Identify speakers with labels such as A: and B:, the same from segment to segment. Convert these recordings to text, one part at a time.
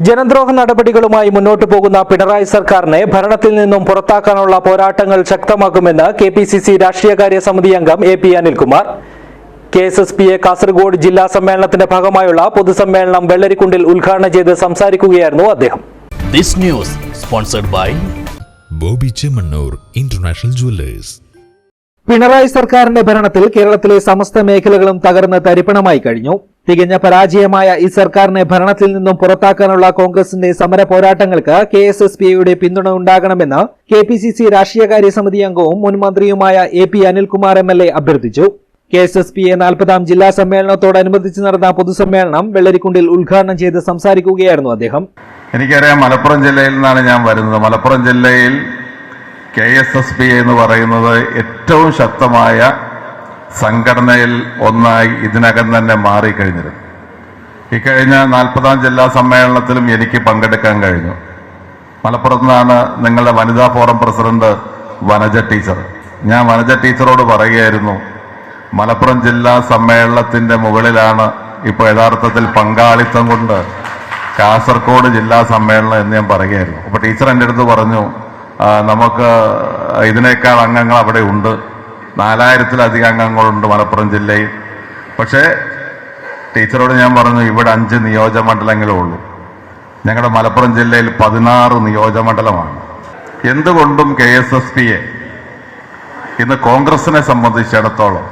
A: ജനദ്രോഹ നടപടികളുമായി മുന്നോട്ടു പോകുന്ന പിണറായി സർക്കാരിനെ ഭരണത്തിൽ നിന്നും പുറത്താക്കാനുള്ള പോരാട്ടങ്ങൾ ശക്തമാക്കുമെന്ന് കെപിസിസി രാഷ്ട്രീയകാര്യ സമിതി അംഗം A P Anilkumar. KSSPA Kasaragod ജില്ലാ സമ്മേളനത്തിന്റെ ഭാഗമായുള്ള പൊതുസമ്മേളനം വെള്ളരിക്കുണ്ടിൽ ഉദ്ഘാടനം ചെയ്ത് സംസാരിക്കുകയായിരുന്നു അദ്ദേഹം.
B: This news sponsored by
C: Bobby Chemmanur international jewellers.
A: Pinarayi സർക്കാരിന്റെ ഭരണത്തിൽ കേരളത്തിലെ സമസ്ത മേഖലകളും തകർന്ന് തരിപ്പണമായി കഴിഞ്ഞു. തികഞ്ഞ പരാജയമായ ഈ സർക്കാരിനെ ഭരണത്തിൽ നിന്നും പുറത്താക്കാനുള്ള കോൺഗ്രസിന്റെ സമര പോരാട്ടങ്ങൾക്ക് കെഎസ്എസ്പിയുടെ പിന്തുണ ഉണ്ടാകണമെന്ന് കെപിസിസി രാഷ്ട്രീയകാര്യ സമിതി അംഗവും മുൻ മന്ത്രിയുമായ എ പി അനിൽകുമാർ എംഎൽഎ അഭ്യർത്ഥിച്ചു. കെഎസ്എസ്പിഎ 40ാം ജില്ലാ സമ്മേളനത്തോടനുബന്ധിച്ച് നടന്ന പൊതുസമ്മേളനം വെള്ളരിക്കുണ്ടിൽ ഉദ്ഘാടനം ചെയ്ത് സംസാരിക്കുകയായിരുന്നു അദ്ദേഹം.
D: എനിക്കറിയാം, മലപ്പുറം ജില്ലയിൽ നിന്നാണ് ഞാൻ വരുന്നത്. മലപ്പുറം ജില്ലയിൽ കെഎസ്എസ്പിഎ എന്ന് പറയുന്നത് ഏറ്റവും ശക്തമായ സംഘടനയിൽ ഒന്നായി ഇതിനകം തന്നെ മാറിക്കഴിഞ്ഞിരുന്നു. ഇക്കഴിഞ്ഞ 40ാം ജില്ലാ സമ്മേളനത്തിലും എനിക്ക് പങ്കെടുക്കാൻ കഴിഞ്ഞു. മലപ്പുറത്ത് നിന്നാണ് നിങ്ങളുടെ വനിതാ ഫോറം പ്രസിഡന്റ് വനജ ടീച്ചർ. ഞാൻ വനജ ടീച്ചറോട് പറയുകയായിരുന്നു, മലപ്പുറം ജില്ലാ സമ്മേളനത്തിന്റെ മുകളിലാണ് ഇപ്പോൾ യഥാർത്ഥത്തിൽ പങ്കാളിത്തം കൊണ്ട് കാസർഗോഡ് ജില്ലാ സമ്മേളനം എന്ന് ഞാൻ പറയുകയായിരുന്നു. അപ്പോൾ ടീച്ചർ എൻ്റെ അടുത്ത് പറഞ്ഞു, നമുക്ക് ഇതിനേക്കാൾ അംഗങ്ങൾ അവിടെ ഉണ്ട്, 4000-ലധികം അംഗങ്ങളുണ്ട് മലപ്പുറം ജില്ലയിൽ. പക്ഷേ ടീച്ചറോട് ഞാൻ പറഞ്ഞു, ഇവിടെ 5 നിയോജകമണ്ഡലങ്ങളേ ഉള്ളൂ. ഞങ്ങളുടെ മലപ്പുറം ജില്ലയിൽ 16 നിയോജകമണ്ഡലമാണ്. എന്തുകൊണ്ടും കെഎസ്എസ്പിയെ ഇന്ന് കോൺഗ്രസിനെ സംബന്ധിച്ചിടത്തോളം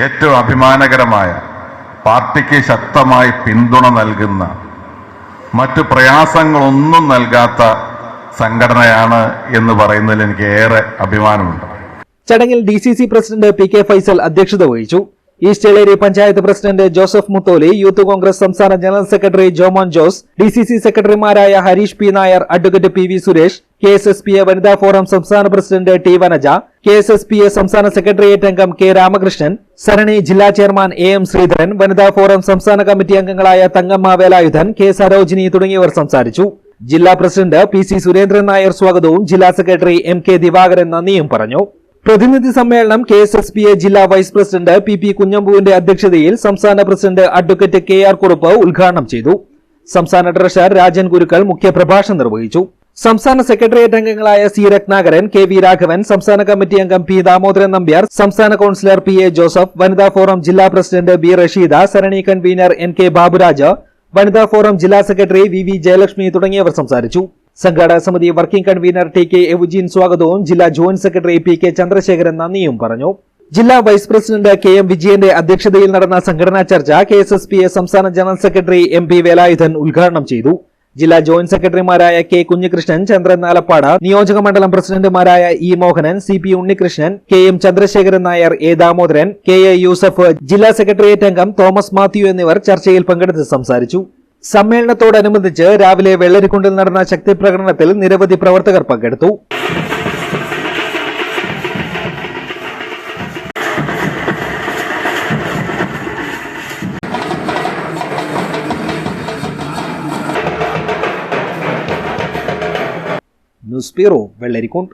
D: ഏറ്റവും അഭിമാനകരമായ, പാർട്ടിക്ക് ശക്തമായി പിന്തുണ നൽകുന്ന, മറ്റു പ്രയാസങ്ങളൊന്നും നൽകാത്ത സംഘടനയാണ് എന്ന് പറയുന്നതിൽ എനിക്ക് ഏറെ അഭിമാനമുണ്ട്.
A: ചടങ്ങിൽ DCC president P K Faisal അധ്യക്ഷത വഹിച്ചു. East Eleri panchayat president Joseph Mutholi, youth Congress സംസ്ഥാന general secretary Jomon Jose, DCC സെക്രട്ടറിമാരായ Harish P Nair, advocate P V Suresh, KSSPA വനിതാ ഫോറം സംസ്ഥാന പ്രസിഡന്റ് ടി വനജ, കെഎസ്എസ്പിഎ സംസ്ഥാന സെക്രട്ടേറിയറ്റ് അംഗം കെ രാമകൃഷ്ണൻ, സരണി ജില്ലാ ചെയർമാൻ എ എം ശ്രീധരൻ, വനിതാ ഫോറം സംസ്ഥാന കമ്മിറ്റി അംഗങ്ങളായ തങ്കമ്മ വേലായുധൻ, കെ സരോജിനി തുടങ്ങിയവർ സംസാരിച്ചു. ജില്ലാ president P C Surendran Nair സ്വാഗതവും ജില്ലാ സെക്രട്ടറി എം കെ ദിവാകരൻ നന്ദിയും പറഞ്ഞു. പ്രതിനിധി സമ്മേളനം കെഎസ്എസ്പിഎ ജില്ലാ വൈസ് പ്രസിഡന്റ് പി പി കുഞ്ഞമ്പുവിന്റെ അധ്യക്ഷതയിൽ സംസ്ഥാന president advocate K R Kurup ഉദ്ഘാടനം ചെയ്തു. സംസ്ഥാന ട്രഷറർ രാജൻ ഗുരുക്കൾ മുഖ്യപ്രഭാഷണം നിർവഹിച്ചു. സംസ്ഥാന സെക്രട്ടേറിയറ്റ് അംഗങ്ങളായ C Ratnakaran, K V Raghavan, സംസ്ഥാന കമ്മിറ്റി അംഗം പി ദാമോദരൻ നമ്പ്യാർ, സംസ്ഥാന കൌൺസിലർ പി എ ജോസഫ്, വനിതാ ഫോറം ജില്ലാ president B Rasheeda, Sarani convener N K Baburaj, വനിതാ ഫോറം ജില്ലാ സെക്രട്ടറി വി വി ജയലക്ഷ്മി തുടങ്ങിയവർ സംസാരിച്ചു. സംഘാടക സമിതി വർക്കിംഗ് കൺവീനർ ടി കെ എവുജീൻ സ്വാഗതവും ജില്ലാ joint secretary P K Chandrasekharan നന്ദിയും പറഞ്ഞു. ജില്ലാ വൈസ് പ്രസിഡന്റ് കെ എം വിജയന്റെ അധ്യക്ഷതയിൽ നടന്ന സംഘടനാ ചർച്ച കെഎസ്എസ്പിഎ സംസ്ഥാന general secretary M P Velayudhan ഉദ്ഘാടനം ചെയ്തു. ജില്ലാ ജോയിന്റ് സെക്രട്ടറിമാരായ കെ കുഞ്ഞികൃഷ്ണൻ, ചന്ദ്രൻ നാലപ്പാട്, നിയോജക മണ്ഡലം പ്രസിഡന്റുമാരായ E Mohanan, C P Unnikrishnan, K M Chandrasekharan Nair, A Damodaran, K A Yusuf, ജില്ലാ സെക്രട്ടേറിയറ്റ് അംഗം തോമസ് മാത്യു എന്നിവർ ചർച്ചയിൽ പങ്കെടുത്ത് സംസാരിച്ചു. സമ്മേളനത്തോടനുബന്ധിച്ച് രാവിലെ വെള്ളരിക്കുണ്ടിൽ നടന്ന ശക്തി പ്രകടനത്തിൽ നിരവധി പ്രവർത്തകർ പങ്കെടുത്തു. News bureau, Vellarikundu.